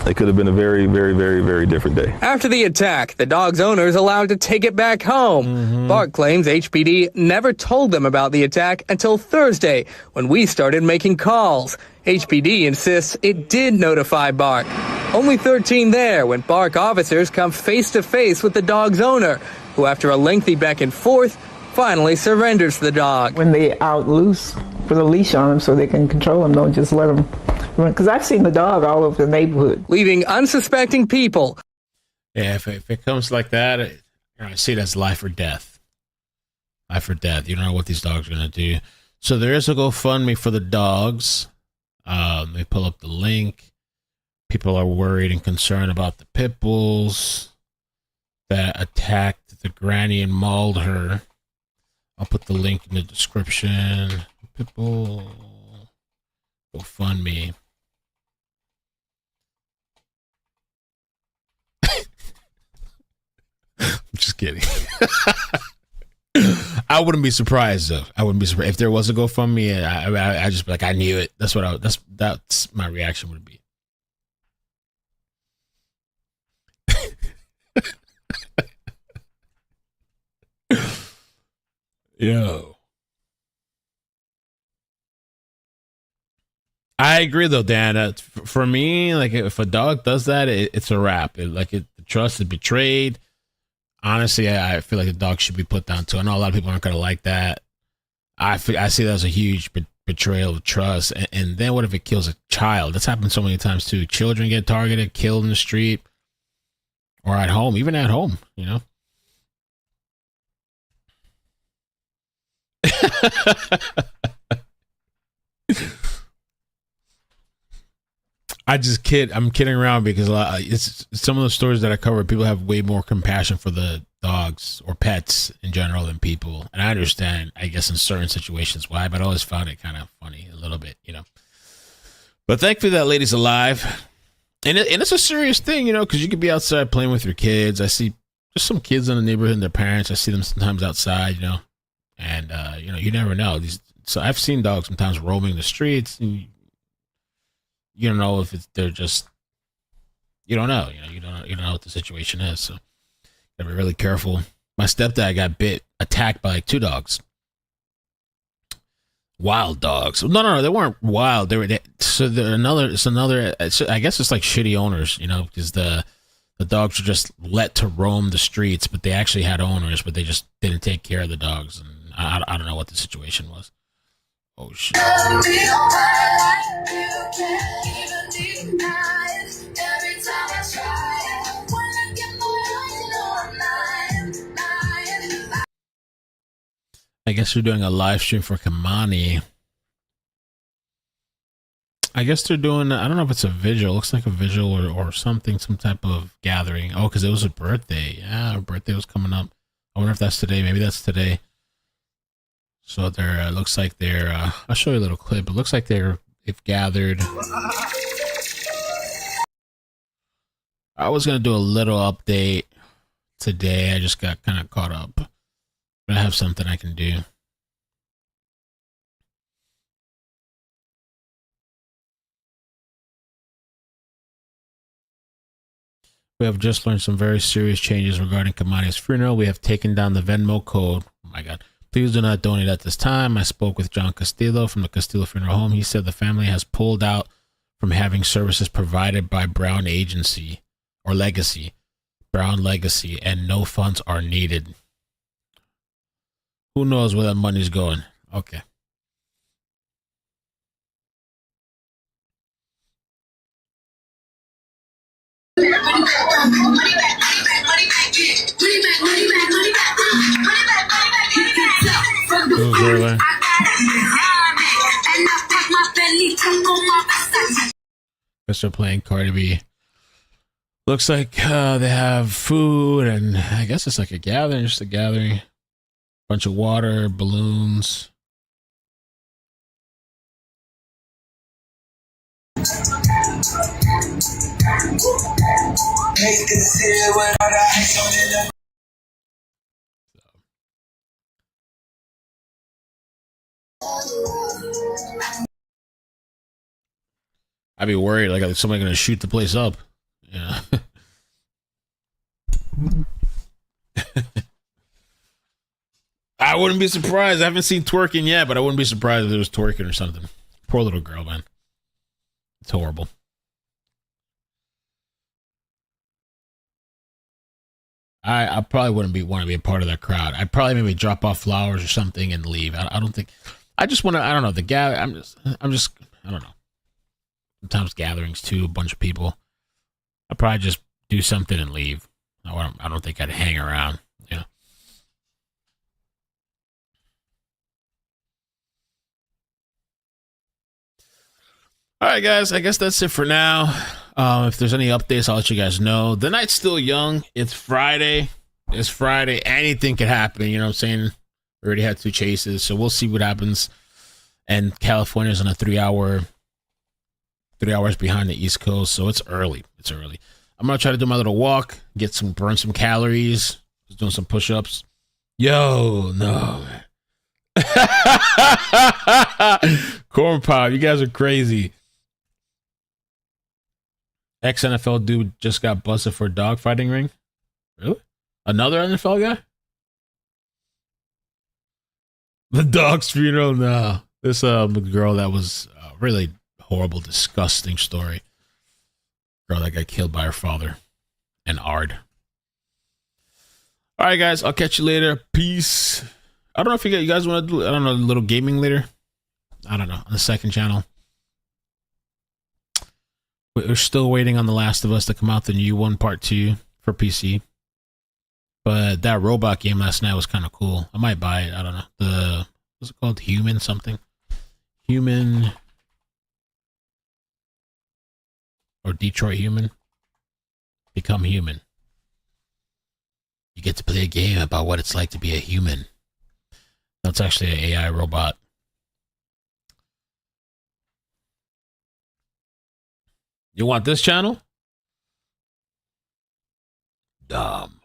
it could have been a very, very, very, very different day. After the attack, the dog's owners allowed to take it back home. Bart claims HPD never told them about the attack until Thursday, when we started making calls. HPD insists it did notify Bart. Only 13 there when Bark officers come face-to-face with the dog's owner, who after a lengthy back and forth, finally surrenders the dog. When they out loose, put a leash on him so they can control him, don't just let him run. Because I've seen the dog all over the neighborhood. Leaving unsuspecting people. Yeah, if it comes like that, I see it as life or death. Life or death. You don't know what these dogs are going to do. So there is a GoFundMe for the dogs. They pull up the link. People are worried and concerned about the pit bulls that attacked the granny and mauled her. I'll put the link in the description. Pitbull GoFundMe. Just kidding. I wouldn't be surprised though. I wouldn't be surprised if there was a GoFundMe. I just be like, I knew it. That's what that's my reaction would be. Yo. I agree though, Dan. For me, like if a dog does that, it's a wrap. The trust is betrayed. Honestly, I feel like the dog should be put down too. I know a lot of people aren't gonna like that. I see that as a huge betrayal of trust. And then what if it kills a child? That's happened so many times too. Children get targeted, killed in the street, or at home, even at home. You know. I'm kidding around because it's some of the stories that I cover. People have way more compassion for the dogs or pets in general than people, and I understand. I guess in certain situations why, but I always found it kind of funny a little bit, you know. But thankfully that lady's alive, and it's a serious thing, you know, because you could be outside playing with your kids. I see just some kids in the neighborhood and their parents. I see them sometimes outside, you know, and you know, you never know. So I've seen dogs sometimes roaming the streets. And you don't know if they're just, you don't know, you know, you don't know what the situation is. So gotta be really careful. My stepdad got attacked by like 2 dogs, wild dogs. No, they weren't wild. They're another. I guess it's like shitty owners, you know, because the dogs were just let to roam the streets, but they actually had owners, but they just didn't take care of the dogs, and I don't know what the situation was. Oh shit. I guess they're doing a live stream for Kamani. I guess they're doing, I don't know if it's a vigil. It looks like a vigil or something, some type of gathering. Oh, because it was a birthday. Yeah, her birthday was coming up. I wonder if that's today. Maybe that's today. So they're, looks like they're, I'll show you a little clip. It looks like they've gathered. I was going to do a little update today. I just got kind of caught up. But I have something I can do. We have just learned some very serious changes regarding Kamani's funeral. We have taken down the Venmo code. Oh my God. Please do not donate at this time. I spoke with John Castillo from the Castillo Funeral Home. He said the family has pulled out from having services provided by Brown Legacy, and no funds are needed. Who knows where that money's going? Okay. Guess they're playing Cardi B. Looks like they have food, and I guess it's like a gathering, just a gathering. Bunch of water, balloons. I'd be worried, like, is somebody gonna shoot the place up? Yeah. I wouldn't be surprised. I haven't seen twerking yet, but I wouldn't be surprised if there was twerking or something. Poor little girl, man. It's horrible. I probably wouldn't want to be a part of that crowd. I'd probably maybe drop off flowers or something and leave. I don't think. I just want to. I don't know. I'm just. I don't know. Sometimes gatherings too, a bunch of people. I'd probably just do something and leave. I don't think I'd hang around. You know. All right, guys. I guess that's it for now. If there's any updates, I'll let you guys know. The night's still young. It's Friday. Anything could happen. You know what I'm saying? We already had 2 chases, so we'll see what happens. And California's on a 3 hours behind the East Coast, so it's early. I'm gonna try to do my little walk, burn some calories. Just doing some push-ups. Yo, no, man. Corn Pop, you guys are crazy. Ex-NFL dude just got busted for a dogfighting ring. Really? Another NFL guy? The dog's funeral? No. This girl that was really horrible, disgusting story. Girl that got killed by her father and Ard. All right, guys. I'll catch you later. Peace. I don't know if you guys want to do, I don't know, a little gaming later. I don't know. On the second channel. We're still waiting on The Last of Us to come out, the new one, part 2 for PC. But that robot game last night was kind of cool. I might buy it. I don't know. What's it called? Human something? Human. Or Detroit Human. Become Human. You get to play a game about what it's like to be a human. That's actually an AI robot. You want this channel? Dumb.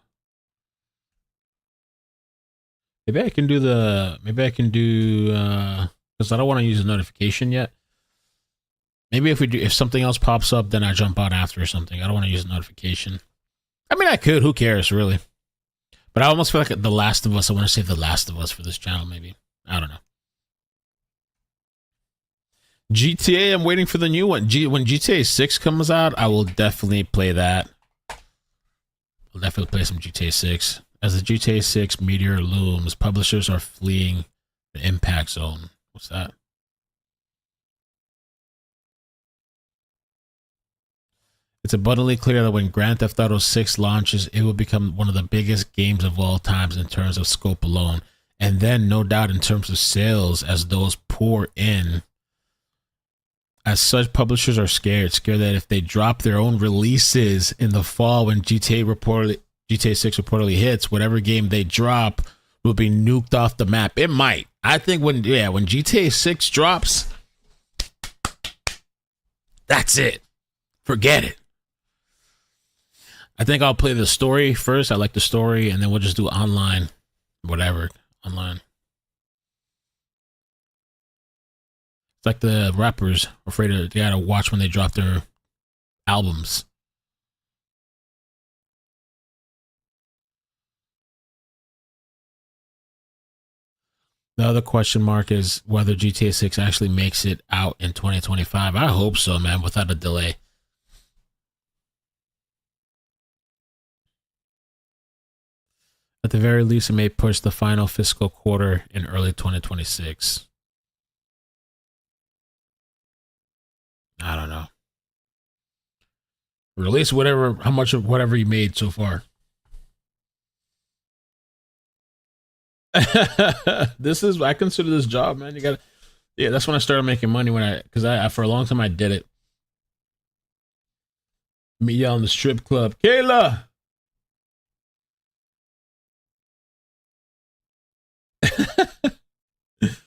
Maybe I can do because I don't want to use the notification yet. Maybe if something else pops up, then I jump out after or something. I don't want to use the notification. I mean, I could. Who cares, really? But I almost feel like The Last of Us. I want to save The Last of Us for this channel, maybe. I don't know. GTA, I'm waiting for the new one. When GTA 6 comes out, I will definitely play that. I'll definitely play some GTA 6. As the GTA 6 meteor looms, publishers are fleeing the impact zone. What's that? It's abundantly clear that when Grand Theft Auto 6 launches, it will become one of the biggest games of all times in terms of scope alone. And then, no doubt, in terms of sales, as those pour in. As such, publishers are scared that if they drop their own releases in the fall when GTA 6 reportedly hits, whatever game they drop will be nuked off the map. It might. I think when GTA 6 drops, that's it. Forget it. I think I'll play the story first. I like the story, and then we'll just do online. Whatever. Online. It's like the rappers afraid they gotta watch when they drop their albums. The other question mark is whether GTA 6 actually makes it out in 2025. I hope so, man, without a delay. At the very least, it may push the final fiscal quarter in early 2026. I don't know. Release how much of whatever you made so far. I consider this job, man. That's when I started making money because I for a long time I did it. Me yelling the strip club, Kayla.